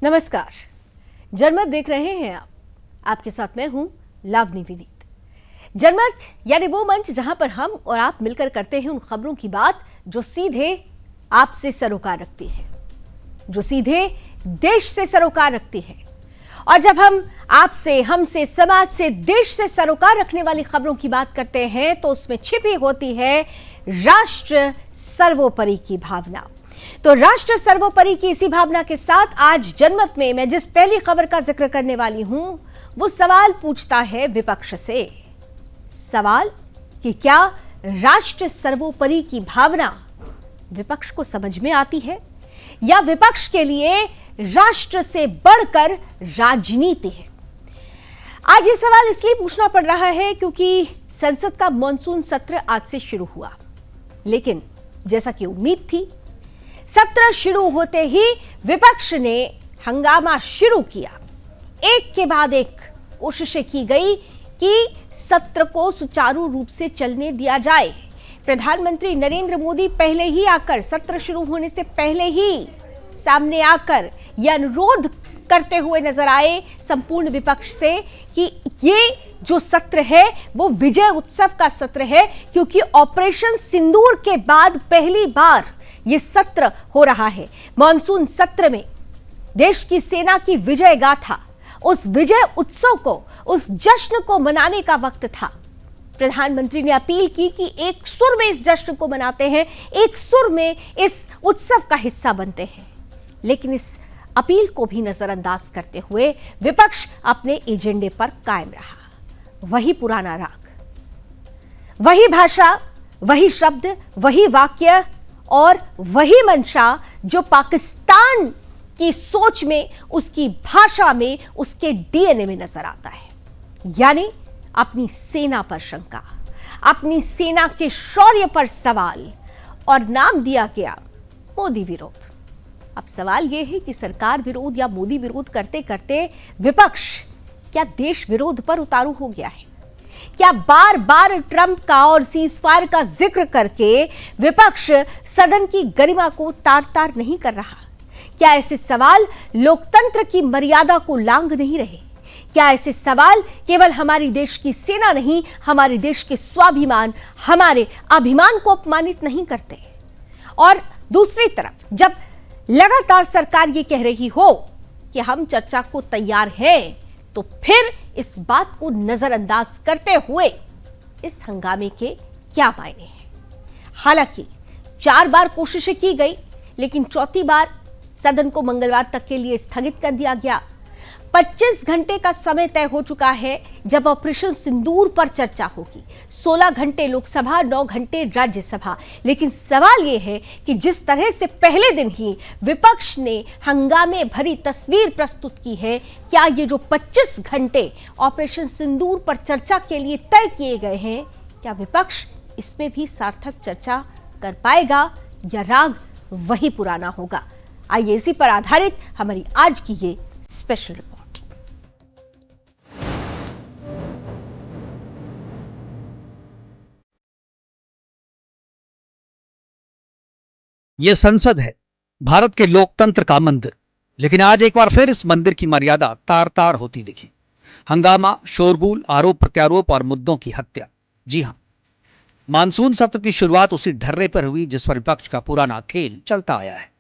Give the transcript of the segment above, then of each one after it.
नमस्कार, जनमत देख रहे हैं आप। आपके साथ मैं हूं लावनी विनीत। जनमत यानी वो मंच जहां पर हम और आप मिलकर करते हैं उन खबरों की बात जो सीधे आपसे सरोकार रखती है, जो सीधे देश से सरोकार रखती है। और जब हम आपसे, हमसे, समाज से, देश से सरोकार रखने वाली खबरों की बात करते हैं तो उसमें छिपी होती है राष्ट्र सर्वोपरि की भावना। तो राष्ट्र सर्वोपरि की इसी भावना के साथ आज जनमत में मैं जिस पहली खबर का जिक्र करने वाली हूं वो सवाल पूछता है विपक्ष से। सवाल कि क्या राष्ट्र सर्वोपरि की भावना विपक्ष को समझ में आती है या विपक्ष के लिए राष्ट्र से बढ़कर राजनीति है। आज ये सवाल इसलिए पूछना पड़ रहा है क्योंकि संसद का मॉनसून सत्र आज से शुरू हुआ, लेकिन जैसा कि उम्मीद थी सत्र शुरू होते ही विपक्ष ने हंगामा शुरू किया। एक के बाद एक कोशिशें की गई कि सत्र को सुचारू रूप से चलने दिया जाए। प्रधानमंत्री नरेंद्र मोदी पहले ही आकर, सत्र शुरू होने से पहले ही सामने आकर यह अनुरोध करते हुए नजर आए संपूर्ण विपक्ष से कि ये जो सत्र है वो विजय उत्सव का सत्र है, क्योंकि ऑपरेशन सिंदूर के बाद पहली बार ये सत्र हो रहा है। मॉनसून सत्र में देश की सेना की विजय गाथा, उस विजय उत्सव को, उस जश्न को मनाने का वक्त था। प्रधानमंत्री ने अपील की कि एक सुर में इस जश्न को मनाते हैं, एक सुर में इस उत्सव का हिस्सा बनते हैं। लेकिन इस अपील को भी नजरअंदाज करते हुए विपक्ष अपने एजेंडे पर कायम रहा। वही पुराना राग, वही भाषा, वही शब्द, वही वाक्य और वही मंशा जो पाकिस्तान की सोच में, उसकी भाषा में, उसके डीएनए में नजर आता है। यानी अपनी सेना पर शंका, अपनी सेना के शौर्य पर सवाल, और नाम दिया गया मोदी विरोध। अब सवाल यह है कि सरकार विरोध या मोदी विरोध करते करते विपक्ष क्या देश विरोध पर उतारू हो गया है? क्या बार बार ट्रंप का और सीजफायर का जिक्र करके विपक्ष सदन की गरिमा को तार तार नहीं कर रहा? क्या ऐसे सवाल लोकतंत्र की मर्यादा को लांघ नहीं रहे? क्या ऐसे सवाल केवल हमारी देश की सेना नहीं, हमारे देश के स्वाभिमान, हमारे अभिमान को अपमानित नहीं करते? और दूसरी तरफ जब लगातार सरकार ये कह रही हो कि हम चर्चा को तैयार हैं, तो फिर इस बात को नजरअंदाज करते हुए इस हंगामे के क्या मायने हैं? हालांकि 4 बार कोशिशें की गई, लेकिन चौथी बार सदन को मंगलवार तक के लिए स्थगित कर दिया गया। 25 घंटे का समय तय हो चुका है जब ऑपरेशन सिंदूर पर चर्चा होगी। 16 घंटे लोकसभा, 9 घंटे राज्यसभा। लेकिन सवाल यह है कि जिस तरह से पहले दिन ही विपक्ष ने हंगामे भरी तस्वीर प्रस्तुत की है, क्या ये जो 25 घंटे ऑपरेशन सिंदूर पर चर्चा के लिए तय किए गए हैं, क्या विपक्ष इसमें भी सार्थक चर्चा कर पाएगा या राग वही पुराना होगा? आइए इसी पर आधारित हमारी आज की ये स्पेशल रिपोर्ट। ये संसद है, भारत के लोकतंत्र का मंदिर। लेकिन आज एक बार फिर इस मंदिर की मर्यादा तार तार होती दिखी। हंगामा, शोरगुल, आरोप प्रत्यारोप और मुद्दों की हत्या। जी हां, मानसून सत्र की शुरुआत उसी ढर्रे पर हुई जिस पर विपक्ष का पुराना खेल चलता आया है।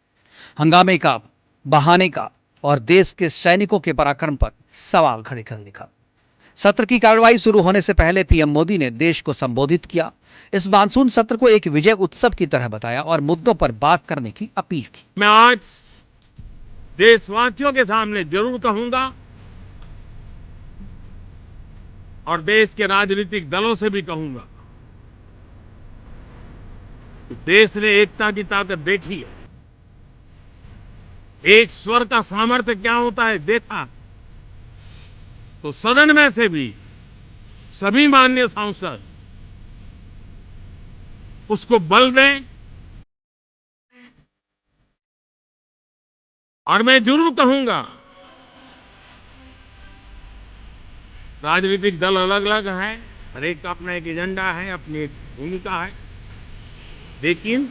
हंगामे का, बहाने का और देश के सैनिकों के पराक्रम पर सवाल खड़े करने का। सत्र की कार्रवाई शुरू होने से पहले पीएम मोदी ने देश को संबोधित किया, इस मानसून सत्र को एक विजय उत्सव की तरह बताया और मुद्दों पर बात करने की अपील की। मैं आज देशवासियों के सामने जरूर कहूंगा और देश के राजनीतिक दलों से भी कहूंगा, देश ने एकता की ताकत देखी है, एक स्वर का सामर्थ्य क्या होता है देखा। तो सदन में से भी सभी माननीय सांसद उसको बल दें। और मैं जरूर कहूंगा, राजनीतिक दल अलग अलग हैं, हर एक का अपना एक एजेंडा है, अपनी एक भूमिका है, लेकिन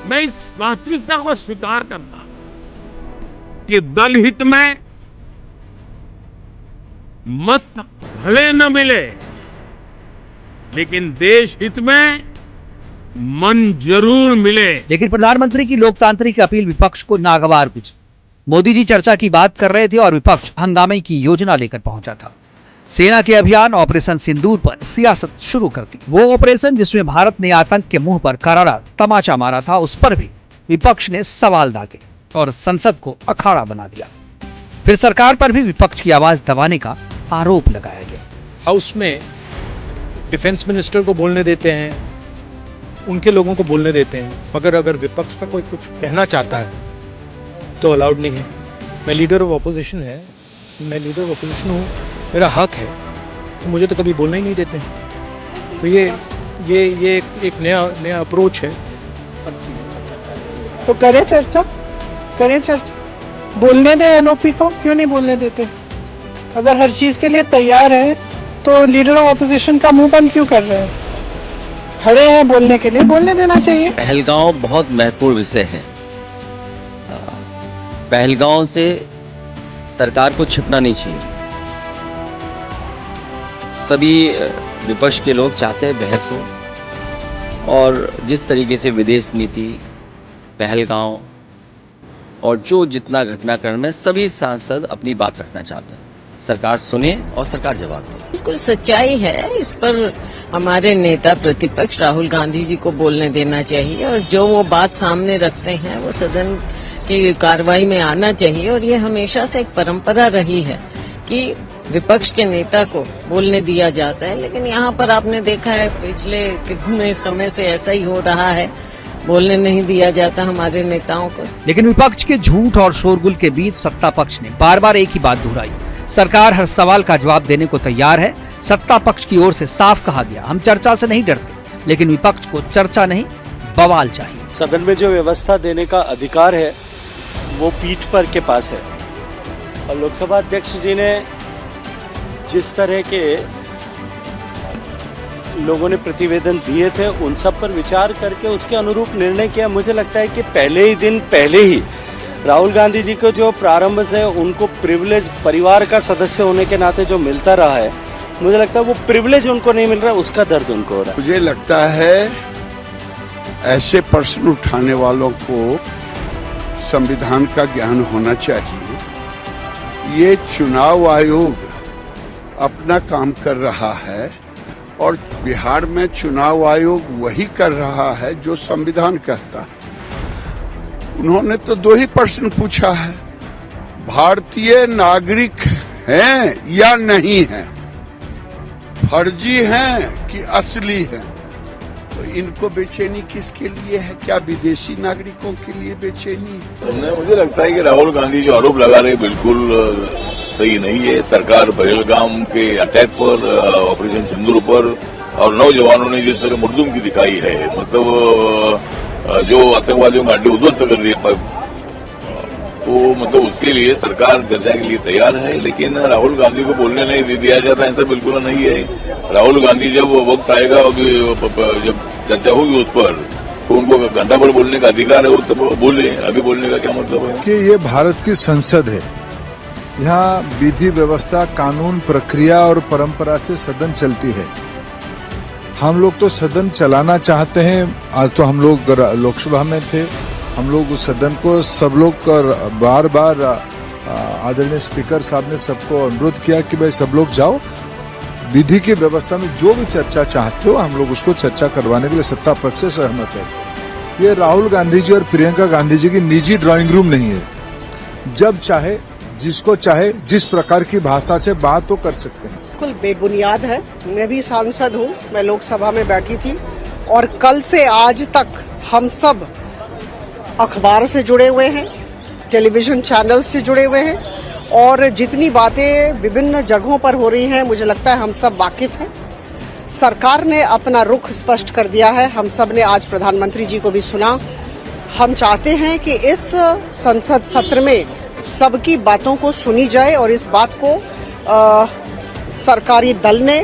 मैं इस वास्तविकता को स्वीकार करता हूं कि दल हित में मत भले न मिले, लेकिन देश हित में मन जरूर मिले। लेकिन प्रधानमंत्री की लोकतांत्रिक अपील विपक्ष को नागवार गुजरी। मोदी जी चर्चा की बात कर रहे थे और विपक्ष हंगामे की योजना लेकर पहुंचा था। सेना के अभियान ऑपरेशन सिंदूर पर सियासत शुरू कर दी। वो ऑपरेशन जिसमें भारत ने आतंक के मुंह पर करारा तमाचा मारा था, उस पर भी विपक्ष ने सवाल दागे और संसद को अखाड़ा बना दिया। फिर सरकार पर भी विपक्ष की आवाज दबाने का आरोप लगाया गया। हाउस में डिफेंस मिनिस्टर को बोलने देते हैं, उनके लोगों को बोलने देते हैं, मगर अगर विपक्ष का कोई कुछ कहना चाहता है तो अलाउड नहीं है। मैं लीडर ऑफ ऑपोजिशन हूँ, मेरा हक है, तो मुझे तो कभी बोलना ही नहीं देते हैं। तो ये एक नया अप्रोच है। तो करें चर्चा, बोलने दें एनओपी को, क्यों नहीं बोलने देते? अगर हर चीज के लिए तैयार है तो लीडर ऑफ ऑपोजिशन का मुंह बंद क्यों कर रहे हैं? खड़े हैं बोलने के लिए, बोलने देना चाहिए। पहलगांव बहुत महत्वपूर्ण विषय है। पहलगांव से सरकार को छिपना नहीं चाहिए। सभी विपक्ष के लोग चाहते हैं बहस हो, और जिस तरीके से विदेश नीति, पहलगांव और जो जितना घटनाक्रम है, सभी सांसद अपनी बात रखना चाहते हैं। सरकार सुने और सरकार जवाब दे। बिल्कुल सच्चाई है। इस पर हमारे नेता प्रतिपक्ष राहुल गांधी जी को बोलने देना चाहिए, और जो वो बात सामने रखते हैं वो सदन की कार्रवाई में आना चाहिए। और ये हमेशा से एक परंपरा रही है कि विपक्ष के नेता को बोलने दिया जाता है, लेकिन यहाँ पर आपने देखा है पिछले कितने समय से ऐसा ही हो रहा है, बोलने नहीं दिया जाता हमारे नेताओं को। लेकिन विपक्ष के झूठ और शोरगुल के बीच सत्ता पक्ष ने बार बार एक ही बात दोहराई, सरकार हर सवाल का जवाब देने को तैयार है। सत्ता पक्ष की ओर से साफ कहा गया, हम चर्चा से नहीं डरते, लेकिन विपक्ष को चर्चा नहीं, बवाल चाहिए। सदन में जो व्यवस्था देने का अधिकार है वो पीठ पर के पास है, और लोकसभा अध्यक्ष जी ने जिस तरह के लोगों ने प्रतिवेदन दिए थे उन सब पर विचार करके उसके अनुरूप निर्णय किया। मुझे लगता है कि पहले ही राहुल गांधी जी को जो प्रारंभ से उनको प्रिविलेज, परिवार का सदस्य होने के नाते जो मिलता रहा है, मुझे लगता है वो प्रिविलेज उनको नहीं मिल रहा, उसका दर्द उनको हो रहा है। मुझे लगता है ऐसे प्रश्न उठाने वालों को संविधान का ज्ञान होना चाहिए। ये चुनाव आयोग अपना काम कर रहा है, और बिहार में चुनाव आयोग वही कर रहा है जो संविधान कहता है। उन्होंने तो 2 ही प्रश्न पूछा है, भारतीय नागरिक हैं या नहीं हैं, फर्जी हैं कि असली हैं। तो इनको बेचैनी किसके लिए है? क्या विदेशी नागरिकों के लिए बेचैनी है? मुझे लगता है कि राहुल गांधी जो आरोप लगा रहे बिल्कुल सही नहीं है। सरकार पहलगाम के अटैक पर, ऑपरेशन सिंदूर पर, और नौजवानों ने जिस तरह मुर्दुम की दिखाई है, मतलब जो आतंकवादियों का अड्डे उद्ध्वस्त कर रही है, तो मतलब उसके लिए सरकार चर्चा के लिए तैयार है। लेकिन राहुल गांधी को बोलने नहीं दिया जाता, ऐसा बिल्कुल नहीं है। राहुल गांधी जब वक्त आएगा, जब चर्चा होगी उस पर, तो उनको घंटा भर बोलने का अधिकार है, तो बोले। अभी बोलने का क्या मतलब है? कि ये भारत की संसद है, यहाँ विधि व्यवस्था, कानून, प्रक्रिया और परंपरा से सदन चलती है। हम लोग तो सदन चलाना चाहते हैं। आज तो हम लोग लोकसभा में थे, हम लोग उस सदन को सब लोग बार बार आदरणीय स्पीकर साहब ने सबको अनुरोध किया कि भाई सब लोग जाओ, विधि की व्यवस्था में जो भी चर्चा चाहते हो हम लोग उसको चर्चा करवाने के लिए सत्ता पक्ष से सहमत है। ये राहुल गांधी जी और प्रियंका गांधी जी की निजी ड्राइंग रूम नहीं है। जब चाहे, जिसको चाहे, जिस प्रकार की भाषा से बात तो कर सकते हैं। बिल्कुल बेबुनियाद है। मैं भी सांसद हूँ, मैं लोकसभा में बैठी थी, और कल से आज तक हम सब अखबार से जुड़े हुए हैं, टेलीविजन चैनल से जुड़े हुए हैं, और जितनी बातें विभिन्न जगहों पर हो रही हैं मुझे लगता है हम सब वाकिफ हैं। सरकार ने अपना रुख स्पष्ट कर दिया है। हम सब ने आज प्रधानमंत्री जी को भी सुना। हम चाहते हैं कि इस संसद सत्र में सबकी बातों को सुनी जाए, और इस बात को सरकारी दल ने,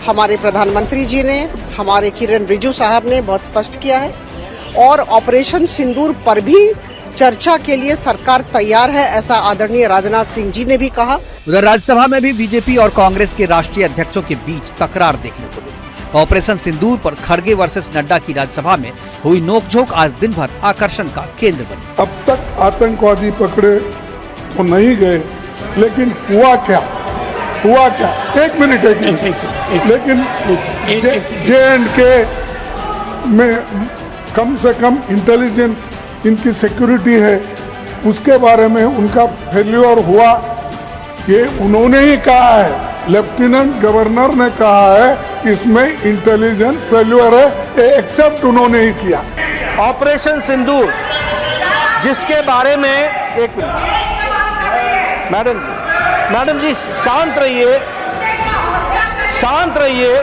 हमारे प्रधानमंत्री जी ने, हमारे किरण रिजिजू साहब ने बहुत स्पष्ट किया है। और ऑपरेशन सिंदूर पर भी चर्चा के लिए सरकार तैयार है, ऐसा आदरणीय राजनाथ सिंह जी ने भी कहा। उधर राज्यसभा में भी बीजेपी और कांग्रेस के राष्ट्रीय अध्यक्षों के बीच तकरार देखने को मिली। ऑपरेशन सिंदूर पर खड़गे वर्सेस नड्डा की राज्यसभा में हुई नोकझोंक आज दिन भर आकर्षण का केंद्र बनी। अब तक आतंकवादी पकड़े तो नहीं गए, लेकिन हुआ क्या? एक मिनट लेकिन J&K में कम से कम इंटेलिजेंस, इनकी सिक्योरिटी है, उसके बारे में उनका फेल्योर हुआ, ये उन्होंने ही कहा है। लेफ्टिनेंट गवर्नर ने कहा है इसमें इंटेलिजेंस फेल्योर है, एक्सेप्ट उन्होंने ही किया। ऑपरेशन सिंदूर जिसके बारे में एक मैडम जी शांत रहिए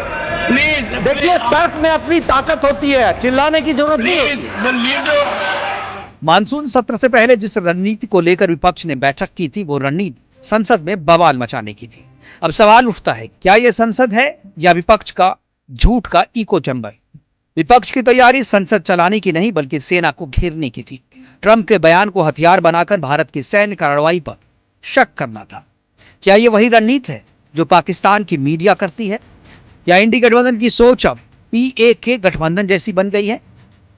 प्लीज। देखिए तर्क में अपनी ताकत होती है, चिल्लाने की जरूरत नहीं। मानसून सत्र से पहले जिस रणनीति को लेकर विपक्ष ने बैठक की थी, वो रणनीति संसद में बवाल मचाने की थी। अब सवाल उठता है, क्या ये संसद है या विपक्ष का झूठ का इको चैम्बर? विपक्ष की तैयारी संसद चलाने की नहीं बल्कि सेना को घेरने की थी। ट्रंप के बयान को हथियार बनाकर भारत की सैन्य कार्रवाई पर शक करना था। क्या ये वही रणनीति है जो पाकिस्तान की मीडिया करती है, या इंडी गठबंधन की सोच अब PAK गठबंधन जैसी बन गई है?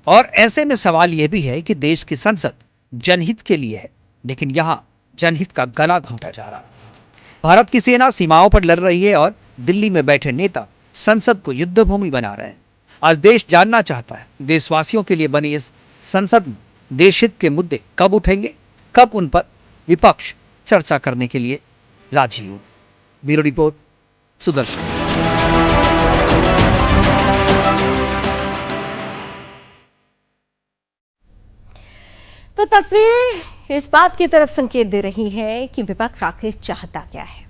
और ऐसे में सवाल यह भी है कि देश की संसद जनहित के लिए है, लेकिन यहां जनहित का गला घोंटा जा रहा है। भारत की सेना सीमाओं पर लड़ रही है और दिल्ली में बैठे नेता संसद को युद्ध भूमि बना रहे हैं। आज देश जानना चाहता है, देशवासियों के लिए बनी इस संसद में देश हित के मुद्दे कब उठेंगे, कब उन पर विपक्ष चर्चा करने के लिए राजी हो। Bureau report, Sudarshan. तो तस्वीरें इस बात की तरफ संकेत दे रही है कि विपक्ष आखिर चाहता क्या है।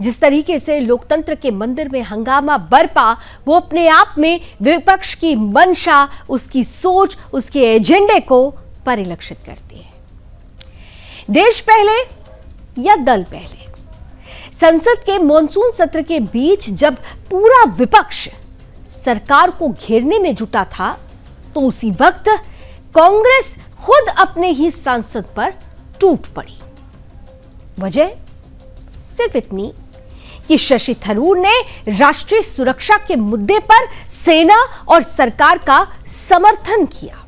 जिस तरीके से लोकतंत्र के मंदिर में हंगामा बरपा, वो अपने आप में विपक्ष की मंशा, उसकी सोच, उसके एजेंडे को परिलक्षित करती है। देश पहले या दल पहले? संसद के मॉनसून सत्र के बीच जब पूरा विपक्ष सरकार को घेरने में जुटा था, तो उसी वक्त कांग्रेस खुद अपने ही सांसद पर टूट पड़ी। वजह सिर्फ इतनी कि शशि थरूर ने राष्ट्रीय सुरक्षा के मुद्दे पर सेना और सरकार का समर्थन किया।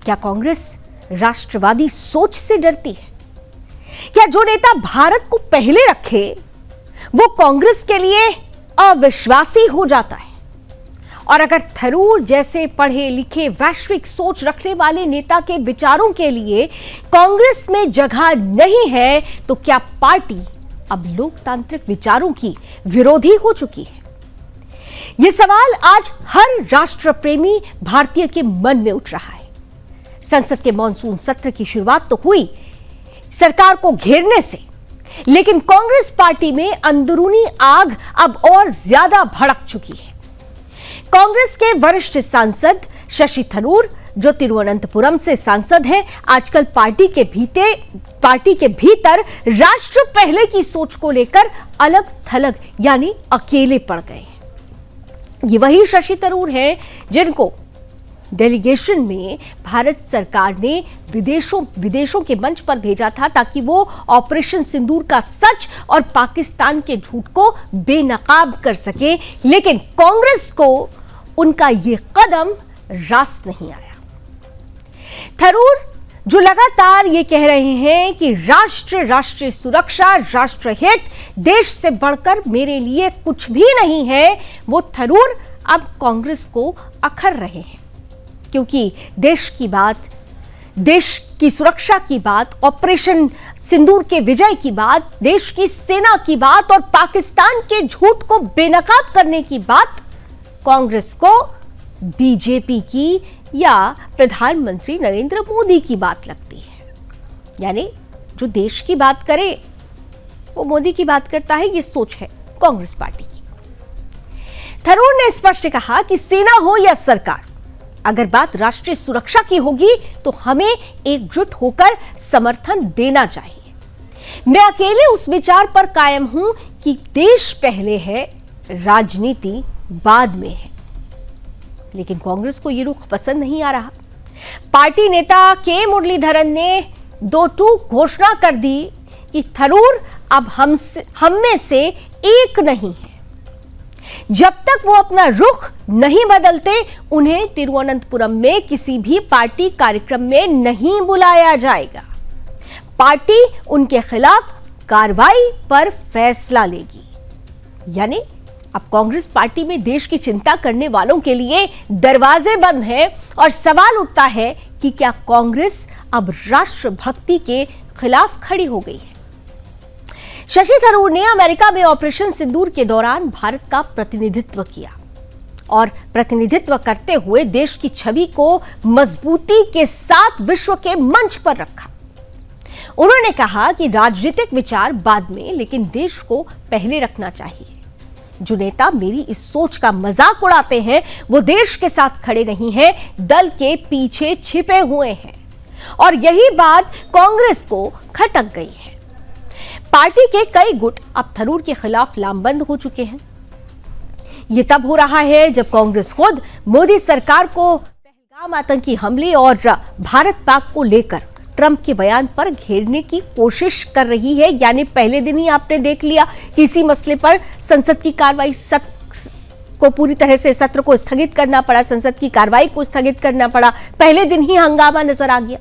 क्या कांग्रेस राष्ट्रवादी सोच से डरती है? क्या जो नेता भारत को पहले रखे वो कांग्रेस के लिए अविश्वासी हो जाता है? और अगर थरूर जैसे पढ़े लिखे वैश्विक सोच रखने वाले नेता के विचारों के लिए कांग्रेस में जगह नहीं है, तो क्या पार्टी अब लोकतांत्रिक विचारों की विरोधी हो चुकी है? यह सवाल आज हर राष्ट्र प्रेमी भारतीय के मन में उठ रहा है। संसद के मॉनसून सत्र की शुरुआत तो हुई सरकार को घेरने से, लेकिन कांग्रेस पार्टी में अंदरूनी आग अब और ज्यादा भड़क चुकी है। कांग्रेस के वरिष्ठ सांसद शशि थरूर, जो तिरुवनंतपुरम से सांसद हैं, आजकल पार्टी के भीतर राष्ट्र पहले की सोच को लेकर अलग थलग यानी अकेले पड़ गए हैं। ये वही शशि थरूर हैं जिनको डेलीगेशन में भारत सरकार ने विदेशों के मंच पर भेजा था, ताकि वो ऑपरेशन सिंदूर का सच और पाकिस्तान के झूठ को बेनकाब कर सके। लेकिन कांग्रेस को उनका ये कदम रास नहीं आया। थरूर जो लगातार ये कह रहे हैं कि राष्ट्रीय सुरक्षा, राष्ट्र हित, देश से बढ़कर मेरे लिए कुछ भी नहीं है, वो थरूर अब कांग्रेस को अखर रहे हैं। क्योंकि देश की बात, देश की सुरक्षा की बात, ऑपरेशन सिंदूर के विजय की बात, देश की सेना की बात और पाकिस्तान के झूठ को बेनकाब करने की बात कांग्रेस को बीजेपी की या प्रधानमंत्री नरेंद्र मोदी की बात लगती है। यानी जो देश की बात करे वो मोदी की बात करता है, ये सोच है कांग्रेस पार्टी की। थरूर ने स्पष्ट कहा कि सेना हो या सरकार, अगर बात राष्ट्रीय सुरक्षा की होगी तो हमें एकजुट होकर समर्थन देना चाहिए। मैं अकेले उस विचार पर कायम हूं कि देश पहले है, राजनीति बाद में है। लेकिन कांग्रेस को ये रुख पसंद नहीं आ रहा। पार्टी नेता के मुरलीधरन ने 2-2 घोषणा कर दी कि थरूर अब हम में से एक नहीं है। जब तक वो अपना रुख नहीं बदलते उन्हें तिरुवनंतपुरम में किसी भी पार्टी कार्यक्रम में नहीं बुलाया जाएगा। पार्टी उनके खिलाफ कार्रवाई पर फैसला लेगी। यानी अब कांग्रेस पार्टी में देश की चिंता करने वालों के लिए दरवाजे बंद हैं और सवाल उठता है कि क्या कांग्रेस अब राष्ट्रभक्ति के खिलाफ खड़ी हो गई है। शशि थरूर ने अमेरिका में ऑपरेशन सिंदूर के दौरान भारत का प्रतिनिधित्व किया और प्रतिनिधित्व करते हुए देश की छवि को मजबूती के साथ विश्व के मंच पर रखा। उन्होंने कहा कि राजनीतिक विचार बाद में, लेकिन देश को पहले रखना चाहिए। जो नेता मेरी इस सोच का मजाक उड़ाते हैं वो देश के साथ खड़े नहीं हैं, दल के पीछे छिपे हुए हैं। और यही बात कांग्रेस को खटक गई है। पार्टी के कई गुट अब थरूर के खिलाफ लामबंद हो चुके हैं। यह तब हो रहा है जब कांग्रेस खुद मोदी सरकार को पहलगाम आतंकी हमले और भारत पाक को लेकर ट्रंप के बयान पर घेरने की कोशिश कर रही है। यानी पहले दिन ही आपने देख लिया कि इसी मसले पर संसद की कार्रवाई को पूरी तरह से सत्र को स्थगित करना पड़ा, संसद की कार्रवाई को स्थगित करना पड़ा। पहले दिन ही हंगामा नजर आ गया।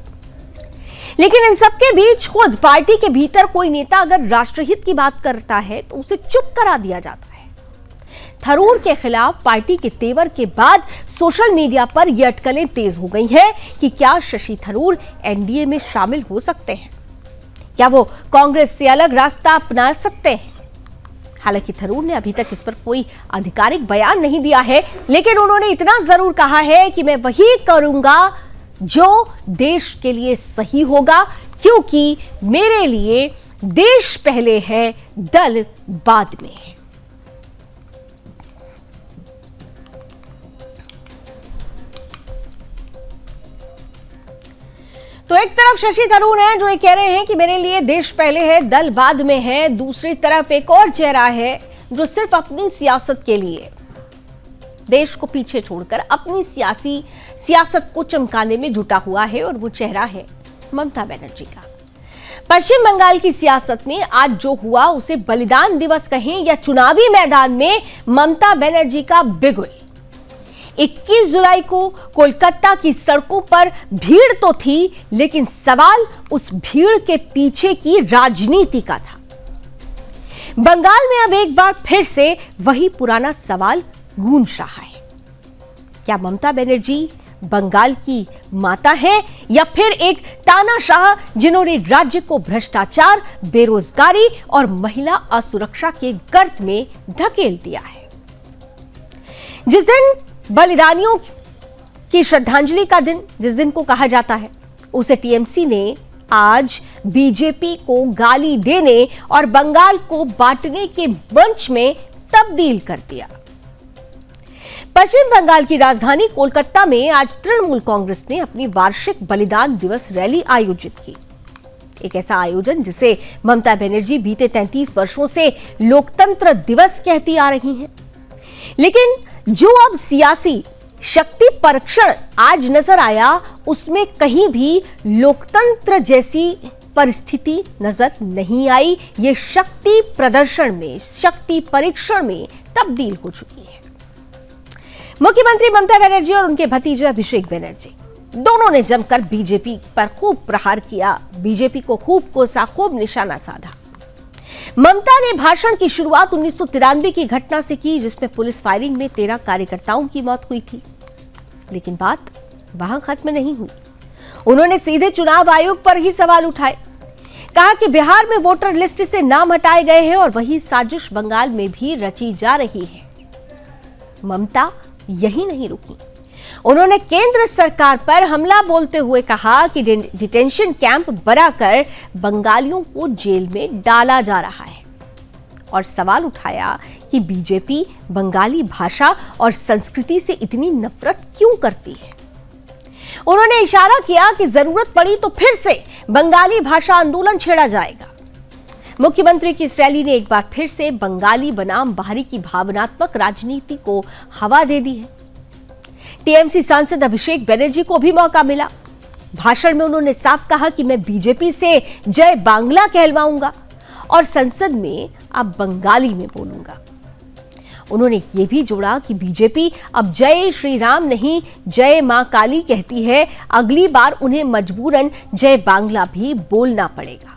लेकिन इन सबके बीच खुद पार्टी के भीतर कोई नेता अगर राष्ट्रहित की बात करता है तो उसे चुप करा दिया जाता है। थरूर के खिलाफ पार्टी के तेवर के बाद सोशल मीडिया पर यह अटकलें तेज हो गई हैं कि क्या शशि थरूर एनडीए में शामिल हो सकते हैं, क्या वो कांग्रेस से अलग रास्ता अपना सकते हैं। हालांकि थरूर ने अभी तक इस पर कोई आधिकारिक बयान नहीं दिया है, लेकिन उन्होंने इतना जरूर कहा है कि मैं वही करूंगा जो देश के लिए सही होगा, क्योंकि मेरे लिए देश पहले है, दल बाद में है। तो एक तरफ शशि थरूर हैं जो ये कह रहे हैं कि मेरे लिए देश पहले है, दल बाद में है। दूसरी तरफ एक और चेहरा है जो सिर्फ अपनी सियासत के लिए देश को पीछे छोड़कर अपनी सियासत को चमकाने में जुटा हुआ है, और वो चेहरा है ममता बनर्जी का। पश्चिम बंगाल की सियासत में आज जो हुआ उसे बलिदान दिवस कहें या चुनावी मैदान में ममता बनर्जी का बिगुल। 21 जुलाई को कोलकाता की सड़कों पर भीड़ तो थी, लेकिन सवाल उस भीड़ के पीछे की राजनीति का था। बंगाल में अब एक बार फिर से वही पुराना सवाल गूंज रहा है। क्या ममता बनर्जी बंगाल की माता है या फिर एक तानाशाह जिन्होंने राज्य को भ्रष्टाचार, बेरोजगारी और महिला असुरक्षा के गर्त में धकेल दिया है। जिस दिन बलिदानियों की श्रद्धांजलि का दिन, जिस दिन को कहा जाता है, उसे टीएमसी ने आज बीजेपी को गाली देने और बंगाल को बांटने के मंच में तब्दील कर दिया। पश्चिम बंगाल की राजधानी कोलकाता में आज तृणमूल कांग्रेस ने अपनी वार्षिक बलिदान दिवस रैली आयोजित की। एक ऐसा आयोजन जिसे ममता बनर्जी बीते 33 वर्षों से लोकतंत्र दिवस कहती आ रही हैं। लेकिन जो अब सियासी शक्ति परीक्षण आज नजर आया, उसमें कहीं भी लोकतंत्र जैसी परिस्थिति नजर नहीं आई। ये शक्ति प्रदर्शन में, शक्ति परीक्षण में तब्दील हो चुकी है। मुख्यमंत्री ममता बनर्जी और उनके भतीजे अभिषेक बनर्जी दोनों ने जमकर बीजेपी पर खूब प्रहार किया, बीजेपी को खूब कोसा, खूब निशाना साधा। ममता ने भाषण की शुरुआत 1993 की घटना से की, जिसमें पुलिस फायरिंग में 13 कार्यकर्ताओं की मौत हुई थी। लेकिन बात वहां खत्म नहीं हुई। उन्होंने सीधे चुनाव आयोग पर ही सवाल उठाए। कहा कि बिहार में वोटर लिस्ट से नाम हटाए गए हैं और वही साजिश बंगाल में भी रची जा रही है। ममता यही नहीं रुकी। उन्होंने केंद्र सरकार पर हमला बोलते हुए कहा कि डिटेंशन कैंप बनाकर बंगालियों को जेल में डाला जा रहा है, और सवाल उठाया कि बीजेपी बंगाली भाषा और संस्कृति से इतनी नफरत क्यों करती है। उन्होंने इशारा किया कि जरूरत पड़ी तो फिर से बंगाली भाषा आंदोलन छेड़ा जाएगा। मुख्यमंत्री की इस रैली ने एक बार फिर से बंगाली बनाम बाहरी की भावनात्मक राजनीति को हवा दे दी है। टीएमसी सांसद अभिषेक बनर्जी को भी मौका मिला। भाषण में उन्होंने साफ कहा कि मैं बीजेपी से जय बांग्ला कहलवाऊंगा और संसद में अब बंगाली में बोलूंगा। उन्होंने ये भी जोड़ा कि बीजेपी अब जय श्री राम नहीं जय मां काली कहती है, अगली बार उन्हें मजबूरन जय बांग्ला भी बोलना पड़ेगा।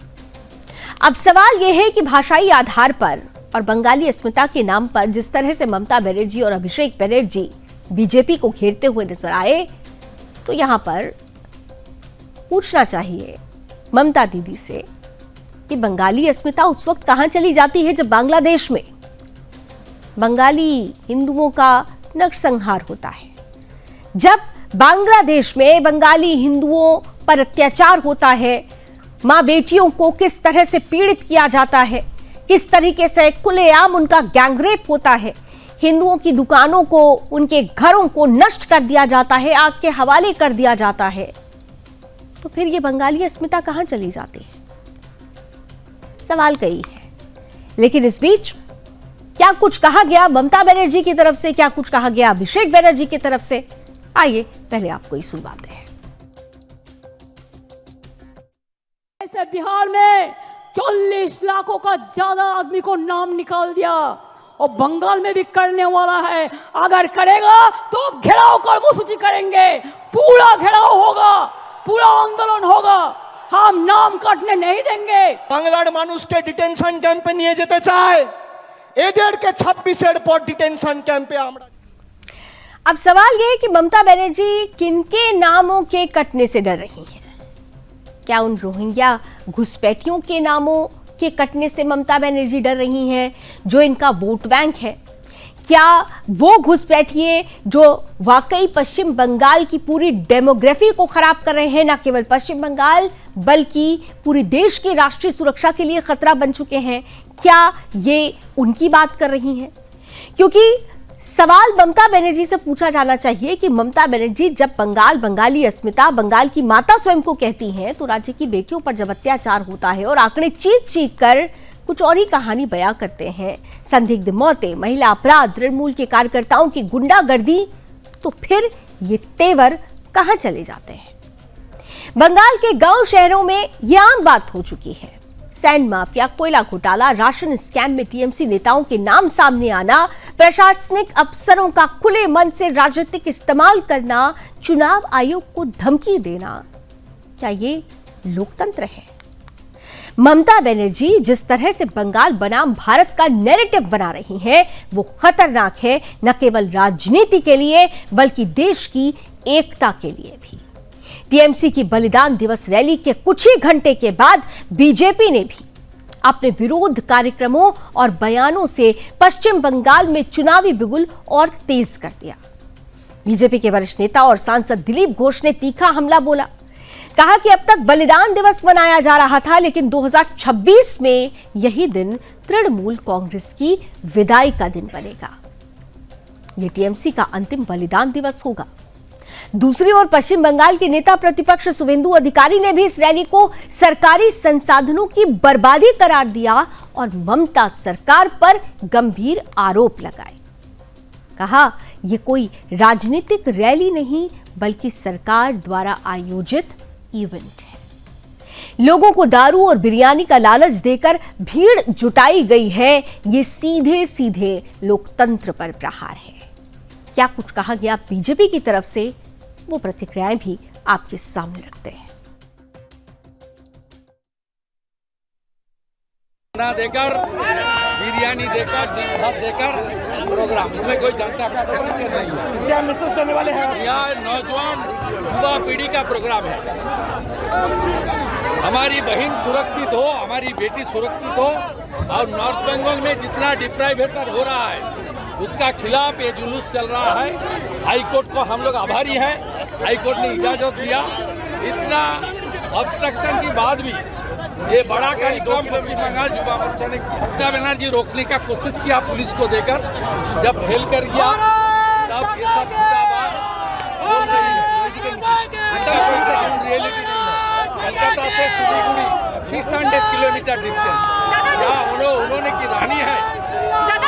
अब सवाल यह है कि भाषाई आधार पर और बंगाली अस्मिता के नाम पर जिस तरह से ममता बनर्जी और अभिषेक बनर्जी बीजेपी को घेरते हुए नजर आए, तो यहां पर पूछना चाहिए ममता दीदी से कि बंगाली अस्मिता उस वक्त कहां चली जाती है जब बांग्लादेश में बंगाली हिंदुओं का नरसंहार होता है, जब बांग्लादेश में बंगाली हिंदुओं पर अत्याचार होता है, मां बेटियों को किस तरह से पीड़ित किया जाता है, किस तरीके से खुलेआम उनका गैंगरेप होता है, हिंदुओं की दुकानों को, उनके घरों को नष्ट कर दिया जाता है, आग के हवाले कर दिया जाता है, तो फिर ये बंगाली अस्मिता कहां चली जाती है? सवाल कई है। लेकिन इस बीच क्या कुछ कहा गया ममता बनर्जी की तरफ से, क्या कुछ कहा गया अभिषेक बनर्जी की तरफ से, आइए पहले आपको ही सुनवाते हैं। ऐसे बिहार में 40 लाखों का ज्यादा आदमी को नाम निकाल दिया और बंगाल में भी करने वाला है। अगर करेगा तो घेराव कर्मसूची करेंगे, पूरा घेराव होगा, पूरा आंदोलन होगा, हम नाम काटने नहीं देंगे। বাংলার মানুষকে ডিটেনশন ক্যাম্পে নিয়ে যেতে চায়, এদেরকে 26 পর ডিটেনশন ক্যাম্পে আমরা। अब सवाल यह है कि ममता बनर्जी किनके नामों के कटने से डर रही हैं? क्या उन रोहिंग्या घुसपैठियों के नामों के कटने से ममता बनर्जी डर रही हैं, जो इनका वोट बैंक है? क्या वो घुसपैठिए जो वाकई पश्चिम बंगाल की पूरी डेमोग्राफी को खराब कर रहे हैं, न केवल पश्चिम बंगाल बल्कि पूरी देश की राष्ट्रीय सुरक्षा के लिए खतरा बन चुके हैं, क्या ये उनकी बात कर रही हैं? क्योंकि सवाल ममता बनर्जी से पूछा जाना चाहिए कि ममता बनर्जी जब बंगाली अस्मिता, बंगाल की माता स्वयं को कहती हैं, तो राज्य की बेटियों पर जब अत्याचार होता है और आंकड़े चीख कर कुछ और ही कहानी बयां करते हैं, संदिग्ध मौतें, महिला अपराध, तृणमूल के कार्यकर्ताओं की गुंडागर्दी, तो फिर ये तेवर कहां चले जाते हैं? बंगाल के गांव शहरों में यह आम बात हो चुकी है। सैंड माफिया, कोयला घोटाला, राशन स्कैम में टीएमसी नेताओं के नाम सामने आना, प्रशासनिक अफसरों का खुले मन से राजनीतिक इस्तेमाल करना, चुनाव आयोग को धमकी देना, क्या ये लोकतंत्र है? ममता बनर्जी जिस तरह से बंगाल बनाम भारत का नैरेटिव बना रही हैं, वो खतरनाक है, न केवल राजनीति के लिए बल्कि देश की एकता के लिए भी। टीएमसी की बलिदान दिवस रैली के कुछ ही घंटे के बाद बीजेपी ने भी अपने विरोध कार्यक्रमों और बयानों से पश्चिम बंगाल में चुनावी बिगुल और तेज कर दिया। बीजेपी के वरिष्ठ नेता और सांसद दिलीप घोष ने तीखा हमला बोला, कहा कि अब तक बलिदान दिवस मनाया जा रहा था, लेकिन 2026 में यही दिन तृणमूल कांग्रेस की विदाई का दिन बनेगा। यह टीएमसी का अंतिम बलिदान दिवस होगा। दूसरी ओर पश्चिम बंगाल के नेता प्रतिपक्ष शुवेंदु अधिकारी ने भी इस रैली को सरकारी संसाधनों की बर्बादी करार दिया और ममता सरकार पर गंभीर आरोप लगाए। कहा, यह कोई राजनीतिक रैली नहीं बल्कि सरकार द्वारा आयोजित इवेंट है। लोगों को दारू और बिरयानी का लालच देकर भीड़ जुटाई गई है, ये सीधे सीधे लोकतंत्र पर प्रहार है। क्या कुछ कहा गया बीजेपी की तरफ से, वो प्रतिक्रियाएं भी आपके सामने रखते हैं। देकर बिरयानी देकर भात देकर प्रोग्राम, इसमें कोई जनता का शिरकत नहीं है। क्या मैसेज देने वाले हैं? यह नौजवान युवा पीढ़ी का प्रोग्राम है। हमारी बहन सुरक्षित हो, हमारी बेटी सुरक्षित हो, और नॉर्थ बंगाल में जितना डिप्राइवेशन हो रहा है उसका खिलाफ ये जुलूस चल रहा है। हाई कोर्ट को हम लोग आभारी हैं, हाई कोर्ट ने इजाजत दिया। इतना ऑब्स्ट्रक्शन के बाद भी ये बड़ा कार्यक्रम पश्चिम बंगाल युवा मोर्चा ने ममता बनर्जी रोकने का कोशिश किया पुलिस को देकर, जब फेल कर गया तब ये सब बोल रही है। रियलिटी नहीं है। कलकत्ता से सिलीगुड़ी 600 किलोमीटर डिस्टेंस, यहाँ उन्होंने की रानी है,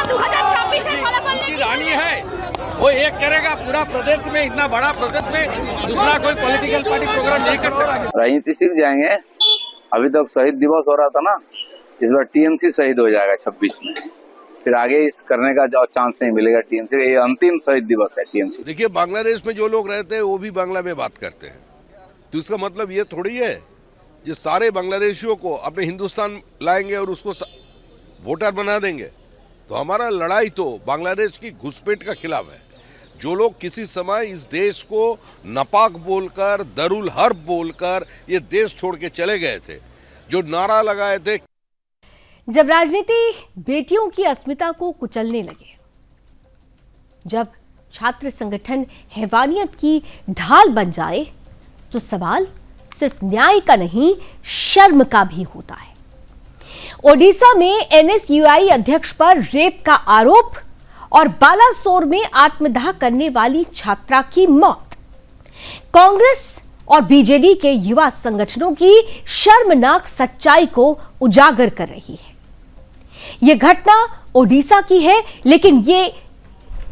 2026 की रानी है, वो एक करेगा पूरा प्रदेश में, इतना बड़ा प्रदेश में दूसरा कोई पॉलिटिकल पार्टी प्रोग्राम नहीं कर सकता। राजनीति सीख जाएंगे। अभी तक शहीद दिवस हो रहा था ना, इस बार टीएमसी शहीद हो जाएगा 26 में, फिर आगे इस करने का चांस नहीं मिलेगा टीएमसी। ये अंतिम शहीद दिवस है टीएमसी। देखिए, बांग्लादेश में जो लोग रहते हैं वो भी बांग्ला में बात करते हैं, तो इसका मतलब ये थोड़ी है ये सारे बांग्लादेशियों को अपने हिंदुस्तान लाएंगे और उसको वोटर बना देंगे। तो हमारा लड़ाई तो बांग्लादेश की घुसपैठ का खिलाफ है। जो लोग किसी समय इस देश को नापाक बोलकर, दरुल हर्ब बोलकर ये देश छोड़ के चले गए थे, जो नारा लगाए थे। जब राजनीति बेटियों की अस्मिता को कुचलने लगे, जब छात्र संगठन हैवानियत की ढाल बन जाए, तो सवाल सिर्फ न्याय का नहीं, शर्म का भी होता है। ओडिशा में एनएसयूआई अध्यक्ष पर रेप का आरोप और बालासोर में आत्मदाह करने वाली छात्रा की मौत कांग्रेस और बीजेडी के युवा संगठनों की शर्मनाक सच्चाई को उजागर कर रही है। यह घटना ओडिशा की है, लेकिन ये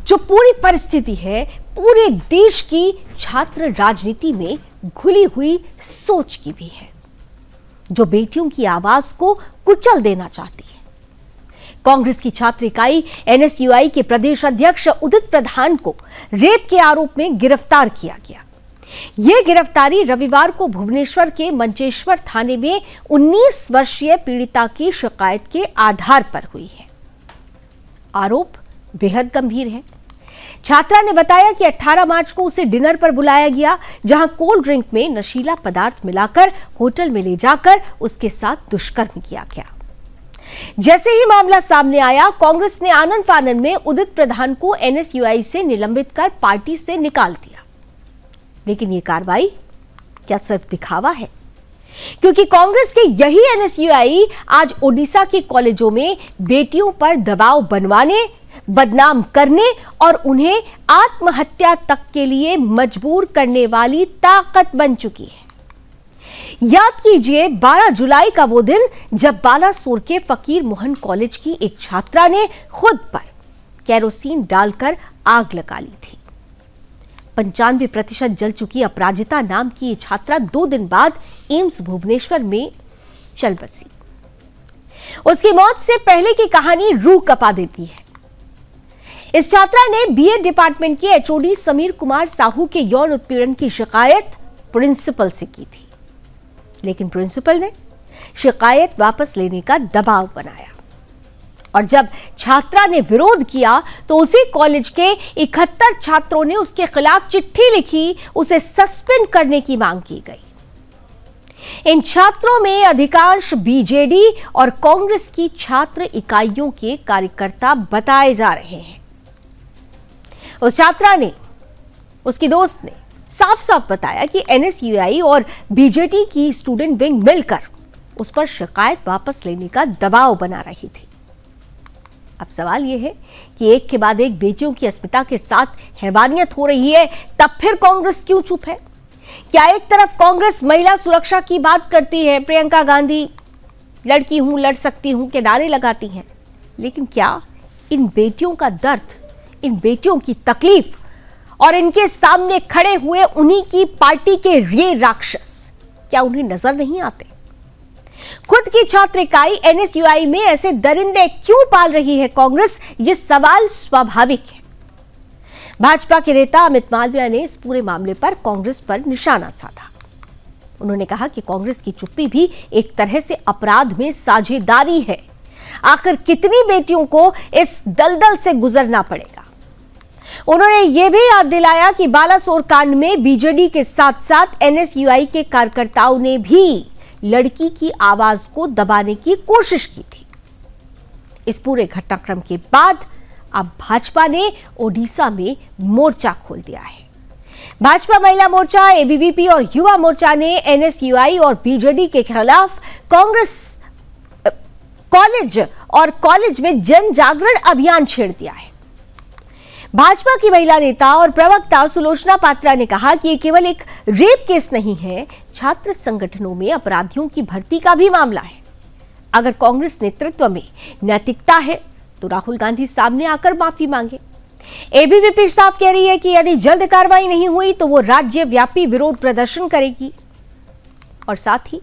जो पूरी परिस्थिति है पूरे देश की छात्र राजनीति में घुली हुई सोच की भी है, जो बेटियों की आवाज को कुचल देना चाहती है। कांग्रेस की छात्र इकाई एनएसयूआई के प्रदेश अध्यक्ष उदित प्रधान को रेप के आरोप में गिरफ्तार किया गया। यह गिरफ्तारी रविवार को भुवनेश्वर के मंचेश्वर थाने में 19 वर्षीय पीड़िता की शिकायत के आधार पर हुई है। आरोप बेहद गंभीर है। छात्रा ने बताया कि 18 मार्च को उसे डिनर पर बुलाया गया, जहां कोल्ड ड्रिंक में नशीला पदार्थ मिलाकर होटल में ले जाकर उसके साथ दुष्कर्म किया गया। जैसे ही मामला सामने आया, कांग्रेस ने आनन फानन में उदित प्रधान को एनएसयूआई से निलंबित कर पार्टी से निकाल दिया। लेकिन ये कार्रवाई क्या सिर्फ दिखावा है? क्योंकि कांग्रेस के यही एनएसयूआई आज ओडिशा के कॉलेजों में बेटियों पर दबाव बनवाने, बदनाम करने और उन्हें आत्महत्या तक के लिए मजबूर करने वाली ताकत बन चुकी है। याद कीजिए 12 जुलाई का वो दिन जब बालासोर के फकीर मोहन कॉलेज की एक छात्रा ने खुद पर केरोसिन डालकर आग लगा ली थी। 95% जल चुकी अपराजिता नाम की ये छात्रा 2 दिन बाद एम्स भुवनेश्वर में चल बसी। उसकी मौत से पहले की कहानी रूह कपा देती है। इस छात्रा ने बीए डिपार्टमेंट के एचओडी समीर कुमार साहू के यौन उत्पीड़न की शिकायत प्रिंसिपल से की थी, लेकिन प्रिंसिपल ने शिकायत वापस लेने का दबाव बनाया और जब छात्रा ने विरोध किया तो उसी कॉलेज के 71 छात्रों ने उसके खिलाफ चिट्ठी लिखी, उसे सस्पेंड करने की मांग की गई। इन छात्रों में अधिकांश बीजेडी और कांग्रेस की छात्र इकाइयों के कार्यकर्ता बताए जा रहे हैं। उस छात्रा ने, उसकी दोस्त ने साफ साफ बताया कि एनएसयूआई और बीजेडी की स्टूडेंट विंग मिलकर उस पर शिकायत वापस लेने का दबाव बना रही थी। अब सवाल यह है कि एक के बाद एक बेटियों की अस्मिता के साथ हैवानियत हो रही है, तब फिर कांग्रेस क्यों चुप है? क्या एक तरफ कांग्रेस महिला सुरक्षा की बात करती है, प्रियंका गांधी लड़की हूं, लड़ सकती हूं के नारे लगाती हैं, लेकिन क्या इन बेटियों का दर्द, इन बेटियों की तकलीफ और इनके सामने खड़े हुए उन्हीं की पार्टी के ये राक्षस क्या उन्हें नजर नहीं आते? खुद की छात्र इकाई एनएसयूआई में ऐसे दरिंदे क्यों पाल रही है कांग्रेस? ये सवाल स्वाभाविक है। भाजपा के नेता अमित मालविया ने इस पूरे मामले पर कांग्रेस पर निशाना साधा। उन्होंने कहा कि कांग्रेस की चुप्पी भी एक तरह से अपराध में साझेदारी है। आखिर कितनी बेटियों को इस दलदल से गुजरना पड़ेगा? उन्होंने यह भी याद दिलाया कि बालासोर कांड में बीजेडी के साथ साथ एनएसयूआई के कार्यकर्ताओं ने भी लड़की की आवाज को दबाने की कोशिश की थी। इस पूरे घटनाक्रम के बाद अब भाजपा ने ओडिशा में मोर्चा खोल दिया है। भाजपा महिला मोर्चा, एबीवीपी और युवा मोर्चा ने एनएसयूआई और बीजेडी के खिलाफ कांग्रेस कॉलेज में जन जागरण अभियान छेड़ दिया है। भाजपा की महिला नेता और प्रवक्ता सुलोचना पात्रा ने कहा कि ये केवल एक रेप केस नहीं है, छात्र संगठनों में अपराधियों की भर्ती का भी मामला है। अगर कांग्रेस नेतृत्व में नैतिकता है तो राहुल गांधी सामने आकर माफी मांगे। एबीवीपी साफ कह रही है कि यदि जल्द कार्रवाई नहीं हुई तो वो राज्यव्यापी विरोध प्रदर्शन करेगी और साथ ही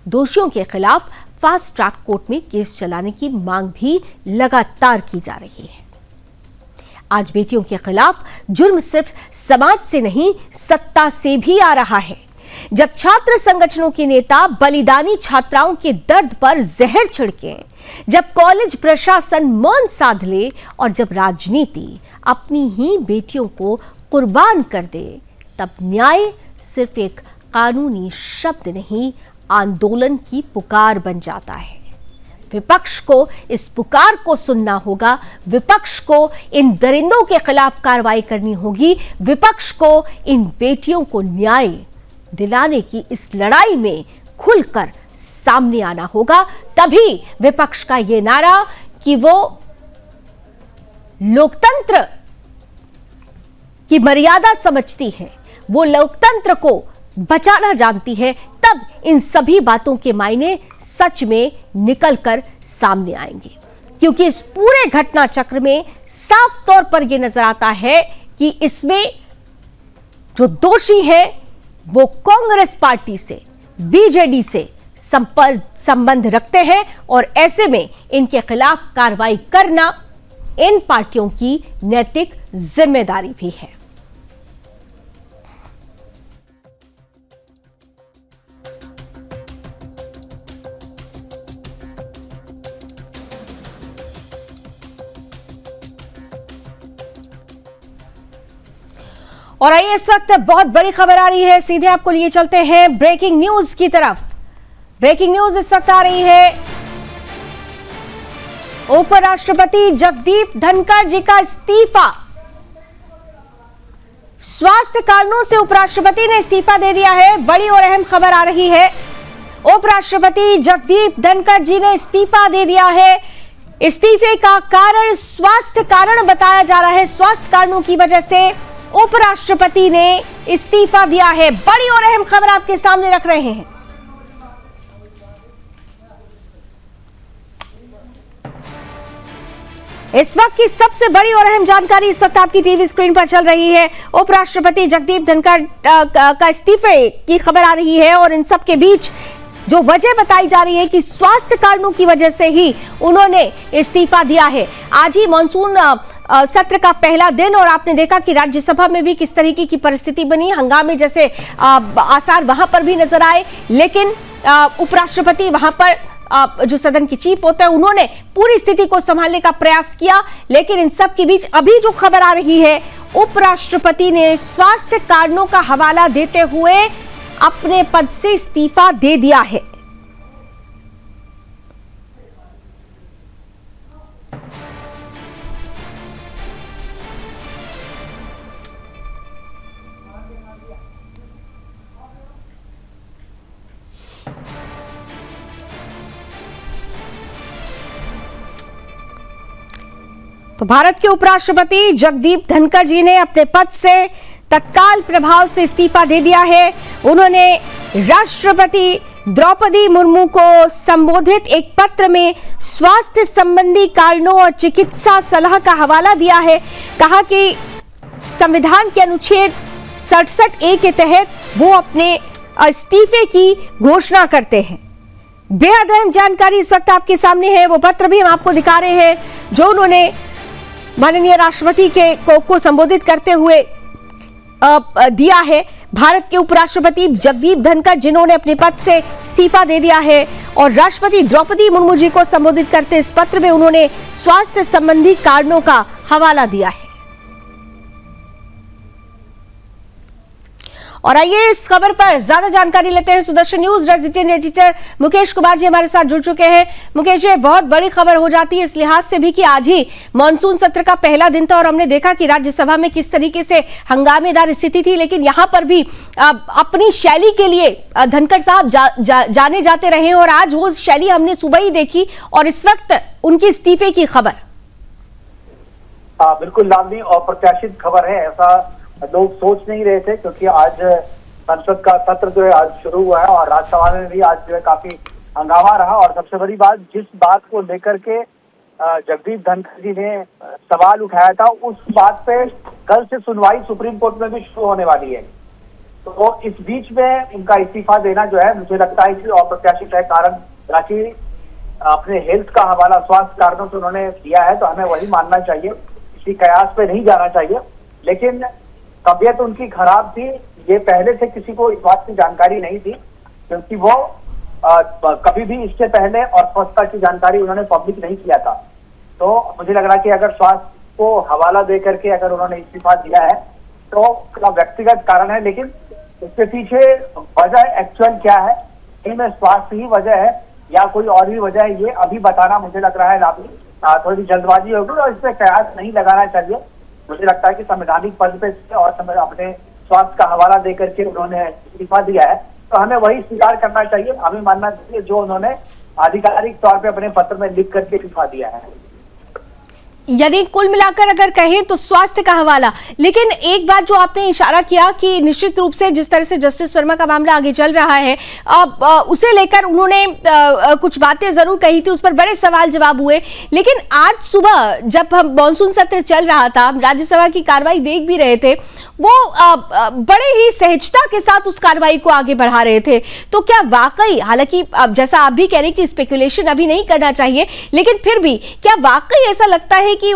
दोषियों के खिलाफ फास्ट ट्रैक कोर्ट में केस चलाने की मांग भी लगातार की जा रही है। आज बेटियों के खिलाफ जुर्म सिर्फ समाज से नहीं, सत्ता से भी आ रहा है। जब छात्र संगठनों के नेता बलिदानी छात्राओं के दर्द पर जहर छिड़के, जब कॉलेज प्रशासन मौन साध ले और जब राजनीति अपनी ही बेटियों को कुर्बान कर दे, तब न्याय सिर्फ एक कानूनी शब्द नहीं, आंदोलन की पुकार बन जाता है। विपक्ष को इस पुकार को सुनना होगा, विपक्ष को इन दरिंदों के खिलाफ कार्रवाई करनी होगी, विपक्ष को इन बेटियों को न्याय दिलाने की इस लड़ाई में खुलकर सामने आना होगा। तभी विपक्ष का यह नारा कि वो लोकतंत्र की मर्यादा समझती है, वो लोकतंत्र को बचाना जानती है, तब इन सभी बातों के मायने सच में निकलकर सामने आएंगे। क्योंकि इस पूरे घटना चक्र में साफ तौर पर यह नजर आता है कि इसमें जो दोषी है वो कांग्रेस पार्टी से, बीजेडी से संबंध रखते हैं और ऐसे में इनके खिलाफ कार्रवाई करना इन पार्टियों की नैतिक जिम्मेदारी भी है। और आइए इस वक्त बहुत बड़ी खबर आ रही है, सीधे आपको लिए चलते हैं ब्रेकिंग न्यूज की तरफ। ब्रेकिंग न्यूज इस वक्त आ रही है, उपराष्ट्रपति जगदीप धनखड़ जी का इस्तीफा। स्वास्थ्य कारणों से उपराष्ट्रपति ने इस्तीफा दे दिया है, बड़ी और अहम खबर आ रही है। उपराष्ट्रपति जगदीप धनखड़ जी ने इस्तीफा दे दिया है। इस्तीफे का कारण स्वास्थ्य कारण बताया जा रहा है, स्वास्थ्य कारणों की वजह से उपराष्ट्रपति ने इस्तीफा दिया है। बड़ी और अहम खबर आपके सामने रख रहे हैं। इस वक्त की सबसे बड़ी और अहम जानकारी इस वक्त आपकी टीवी स्क्रीन पर चल रही है। उपराष्ट्रपति जगदीप धनखड़ का इस्तीफे की खबर आ रही है और इन सब के बीच जो वजह बताई जा रही है कि स्वास्थ्य कारणों की वजह से ही उन्होंने इस्तीफा दिया है। आज ही मॉनसून सत्र का पहला दिन और आपने देखा कि राज्यसभा में भी किस तरीके की परिस्थिति बनी, हंगामे जैसे आसार वहां पर भी नजर आए। लेकिन उपराष्ट्रपति वहां पर जो सदन की चीफ होता है, उन्होंने पूरी स्थिति को संभालने का प्रयास किया। लेकिन इन सब के बीच अभी जो खबर आ रही है, उपराष्ट्रपति ने स्वास्थ्य कारणों का हवाला देते हुए अपने पद से इस्तीफा दे दिया है। तो भारत के उपराष्ट्रपति जगदीप धनखड़ जी ने अपने पद से तत्काल प्रभाव से इस्तीफा दे दिया है। उन्होंने राष्ट्रपति द्रौपदी मुर्मू को संबोधित एक पत्र में स्वास्थ्य संबंधी कारणों और चिकित्सा सलाह का हवाला दिया है। कहा कि संविधान के अनुच्छेद 67A के तहत वो अपने इस्तीफे की घोषणा करते हैं। बेहद अहम जानकारी इस वक्त आपके सामने है। वो पत्र भी हम आपको दिखा रहे हैं जो उन्होंने माननीय राष्ट्रपति को संबोधित करते हुए दिया है। भारत के उपराष्ट्रपति जगदीप धनखड़ जिन्होंने अपने पद से इस्तीफा दे दिया है और राष्ट्रपति द्रौपदी मुर्मू जी को संबोधित करते इस पत्र में उन्होंने स्वास्थ्य संबंधी कारणों का हवाला दिया है। और आइए इस खबर पर ज्यादा जानकारी लेते हैं। Sudarshan news resident editor Mukesh Kumar ji हमारे साथ जुड़ चुके हैं। मुकेश जी, बहुत बड़ी खबर हो जाती है इस लिहाज से भी कि आज ही मॉनसून सत्र का पहला दिन था और हमने देखा कि राज्यसभा में किस तरीके से हंगामेदार स्थिति थी। लेकिन यहां पर भी अपनी शैली के लिए धनखड़ साहब जाने जाते रहे और आज वो शैली हमने सुबह ही देखी और इस वक्त उनके इस्तीफे की खबर। बिल्कुल लावनी, अप्रत्याशित खबर है, ऐसा लोग सोच नहीं रहे थे क्योंकि आज संसद का सत्र जो है आज शुरू हुआ है और राज्यसभा में भी आज जो है काफी हंगामा रहा। और सबसे बड़ी बात, जिस बात को लेकर के जगदीप धनखड़ जी ने सवाल उठाया था, उस बात पे कल से सुनवाई सुप्रीम कोर्ट में भी शुरू होने वाली है। तो इस बीच में उनका इस्तीफा देना जो है, मुझे लगता है कि अप्रत्याशित है, कारण रांची अपने हेल्थ का हवाला स्वास्थ्य कारणों से उन्होंने दिया है, तो हमें वही मानना चाहिए, किसी कयास पे नहीं जाना चाहिए। लेकिन तबीयत उनकी खराब थी, ये पहले से किसी को इस बात की जानकारी नहीं थी, क्योंकि वो कभी भी इससे पहले और स्वच्छता की जानकारी उन्होंने पब्लिक नहीं किया था। तो मुझे लग रहा है कि अगर स्वास्थ्य को हवाला दे करके अगर उन्होंने इस्तीफा दिया है तो उसका व्यक्तिगत कारण है, लेकिन इसके पीछे वजह एक्चुअल क्या है, इनमें स्वास्थ्य ही वजह है या कोई और भी वजह है, ये अभी बताना मुझे लग रहा है थोड़ी जल्दबाजी होगी और इस पर कयास नहीं लगाना चाहिए। मुझे लगता है कि संवैधानिक पद पे और अपने स्वास्थ्य का हवाला देकर के उन्होंने इस्तीफा दिया है, तो हमें वही स्वीकार करना चाहिए, हमें मानना चाहिए जो उन्होंने आधिकारिक तौर पे अपने पत्र में लिख करके इस्तीफा दिया है। यानी कुल मिलाकर अगर कहें तो स्वास्थ्य का हवाला। लेकिन एक बात जो आपने इशारा किया कि निश्चित रूप से जिस तरह से जस्टिस वर्मा का मामला आगे चल रहा है, उसे लेकर उन्होंने कुछ बातें जरूर कही थी, उस पर बड़े सवाल जवाब हुए। लेकिन आज सुबह जब हम मॉनसून सत्र चल रहा था, राज्यसभा की कार्रवाई देख भी रहे थे, वो बड़े ही सहजता के साथ उस कार्रवाई को आगे बढ़ा रहे थे। तो क्या वाकई, हालांकि जैसा आप भी कह रहे हैं कि स्पेकुलेशन अभी नहीं करना चाहिए, लेकिन फिर भी क्या वाकई ऐसा लगता है कि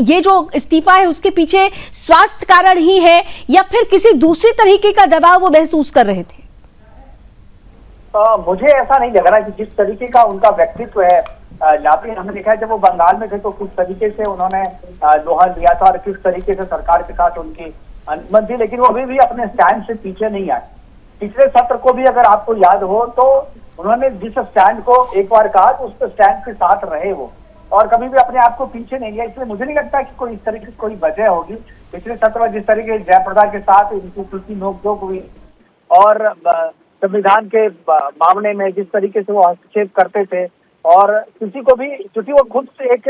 ये जो इस्तीफा है उसके पीछे स्वास्थ्य कारण ही है या फिर किसी दूसरी तरीके का दबाव वो महसूस कर रहे थे? मुझे ऐसा नहीं लग रहा कि जिस तरीके का उनका व्यक्तित्व है, लापी हमने देखा है जब वो बंगाल में थे तो किस तरीके से उन्होंने लोहा लिया था और किस तरीके से सरकार के साथ उनकी अनुबंध थी, लेकिन वो अभी भी अपने स्टैंड से पीछे नहीं आए। पिछले सत्र को भी अगर आपको याद हो तो उन्होंने जिस स्टैंड को एक बार कहा तो उस स्टैंड के साथ रहे वो, और कभी भी अपने आप को पीछे नहीं लिया। इसलिए मुझे नहीं लगता कि कोई इस तरीके की कोई वजह होगी। पिछले सत्र में जिस तरीके जयप्रदा के साथ इनकी नोकझोंक हुई और संविधान के मामले में जिस तरीके से वो हस्तक्षेप करते थे, और किसी को भी, क्योंकि वो खुद से एक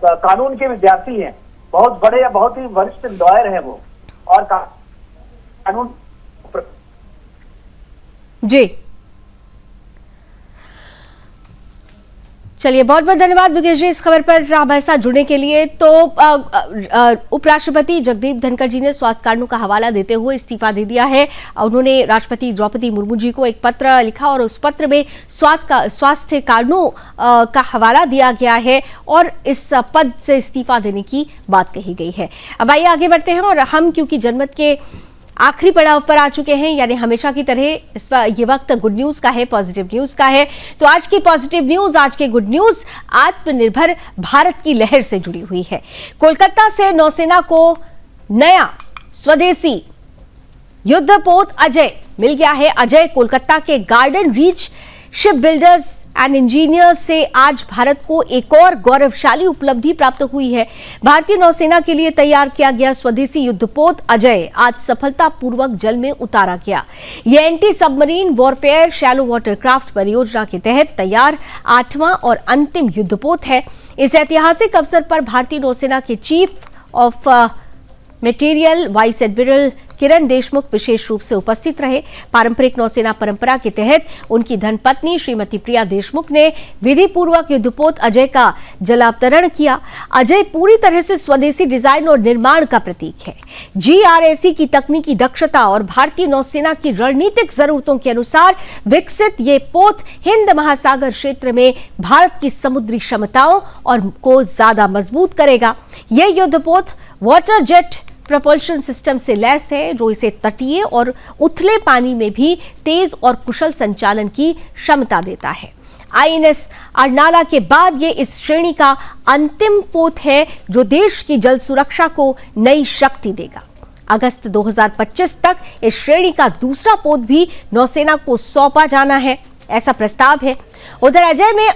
कानून के विद्यार्थी हैं, बहुत बड़े या बहुत ही वरिष्ठ लॉयर हैं वो, और कानून जी। चलिए, बहुत बहुत धन्यवाद मुकेश जी इस खबर पर हमारे साथ जुड़ने के लिए। तो उपराष्ट्रपति जगदीप धनखड़ जी ने स्वास्थ्य कारणों का हवाला देते हुए इस्तीफा दे दिया है। उन्होंने राष्ट्रपति द्रौपदी मुर्मू जी को एक पत्र लिखा और उस पत्र में स्वास्थ्य कारणों का हवाला दिया गया है और इस पद से इस्तीफा देने की बात कही गई है। अब आइए आगे बढ़ते हैं, और हम क्योंकि जनमत के आखिरी पड़ाव पर आ चुके हैं, यानी हमेशा की तरह इस ये वक्त गुड न्यूज का है, पॉजिटिव न्यूज का है। तो आज की पॉजिटिव न्यूज, आज की गुड न्यूज आत्मनिर्भर भारत की लहर से जुड़ी हुई है। कोलकाता से नौसेना को नया स्वदेशी युद्धपोत अजय मिल गया है। अजय कोलकाता के garden reach ship builders and engineers से आज भारत को एक और गौरवशाली उपलब्धि प्राप्त हुई है। भारतीय नौसेना के लिए तैयार किया गया स्वदेशी युद्धपोत अजय आज सफलतापूर्वक जल में उतारा गया। यह anti submarine warfare shallow watercraft परियोजना के तहत तैयार 8वां और अंतिम युद्धपोत है। इस ऐतिहासिक अवसर पर भारतीय नौसेना के chief of material vice admiral Kiran Deshmukh विशेष रूप से उपस्थित रहे। पारंपरिक नौसेना परंपरा के तहत उनकी धर्मपत्नी श्रीमती प्रिया देशमुख ने विधि पूर्वक युद्धपोत अजय का जलावतरण किया। अजय पूरी तरह से स्वदेशी डिजाइन और निर्माण का प्रतीक है। GRAC की तकनीकी दक्षता और भारतीय नौसेना की रणनीतिक जरूरतों के अनुसार विकसित ये पोत हिंद महासागर क्षेत्र में भारत की समुद्री क्षमताओं और को ज्यादा मजबूत करेगा। यह युद्धपोत वाटर जेट प्रपल्शन सिस्टम से लैस है, जो इसे तटीय और उथले पानी में भी तेज और कुशल संचालन की क्षमता देता है। INS अर्नाला के बाद ये इस श्रेणी का अंतिम पोत है, जो देश की जल सुरक्षा को नई शक्ति देगा। अगस्त 2025 तक इस श्रेणी का दूसरा पोत भी नौसेना को सौंपा जाना है, ऐसा प्रस्ताव है। उधर अजय में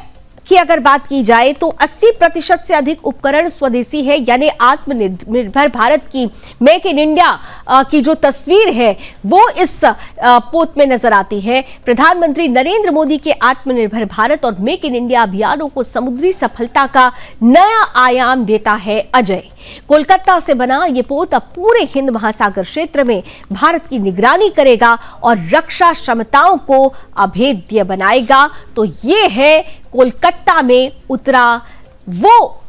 की अगर बात की जाए तो 80% से अधिक उपकरण स्वदेशी है, यानी आत्मनिर्भर भारत की मेक इन इंडिया की जो तस्वीर है वो इस पोत में नजर आती है। प्रधानमंत्री नरेंद्र मोदी के आत्मनिर्भर भारत और मेक इन इंडिया अभियानों को समुद्री सफलता का नया आयाम देता है अजय। कोलकाता से बना ये पोत अब पूरे हिंद महासागर क्षेत्र में भारत की निगरानी करेगा और रक्षा क्षमताओं को अभेद्य बनाएगा। तो ये है कोलकाता में उतरा वो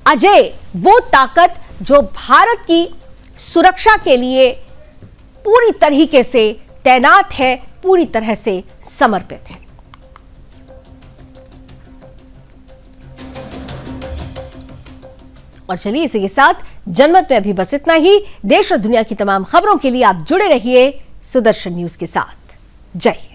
अजय, वो ताकत जो भारत की सुरक्षा के लिए पूरी तरीके से तैनात है, पूरी तरह से समर्पित है। और चलिए इसी के साथ जनमत में अभी बस इतना ही। देश और दुनिया की तमाम खबरों के लिए आप जुड़े रहिए सुदर्शन न्यूज के साथ। जय हिंद।